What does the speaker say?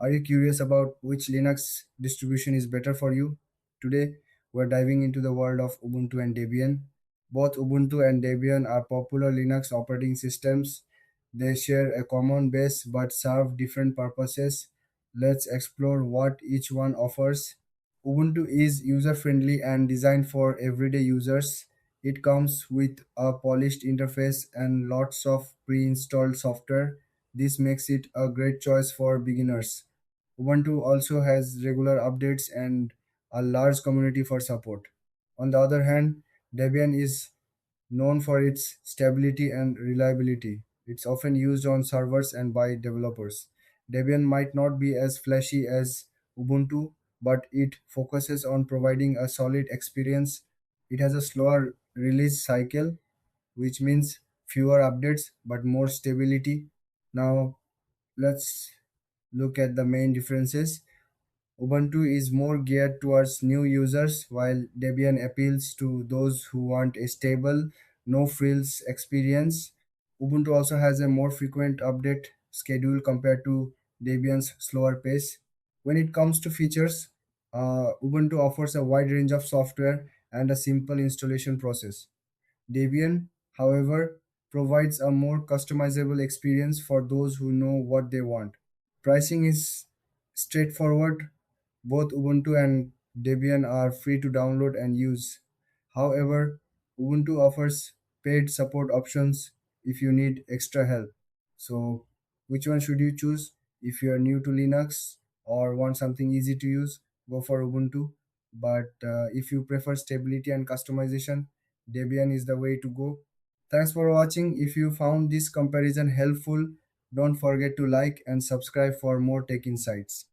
Are you curious about which Linux distribution is better for you? Today, we're diving into the world of Ubuntu and Debian. Both Ubuntu and Debian are popular Linux operating systems. They share a common base but serve different purposes. Let's explore what each one offers. Ubuntu is user friendly and designed for everyday users. It comes with a polished interface and lots of pre installed software. This makes it a great choice for beginners. Ubuntu also has regular updates and a large community for support. On the other hand, Debian is known for its stability and reliability. It's often used on servers and by developers. Debian might not be as flashy as Ubuntu, but it focuses on providing a solid experience. It has a slower release cycle, which means fewer updates but more stability. Now, let's look at the main differences. Ubuntu is more geared towards new users, while Debian appeals to those who want a stable, no frills experience. Ubuntu also has a more frequent update schedule compared to Debian's slower pace. When it comes to features, Ubuntu offers a wide range of software and a simple installation process. Debian, however, provides a more customizable experience for those who know what they want. Pricing is straightforward. Both Ubuntu and Debian are free to download and use. However, Ubuntu offers paid support options if you need extra help. So, which one should you choose? If you are new to Linux or want something easy to use, go for Ubuntu. But if you prefer stability and customization, Debian is the way to go. Thanks for watching. If you found this comparison helpful, don't forget to like and subscribe for more tech insights.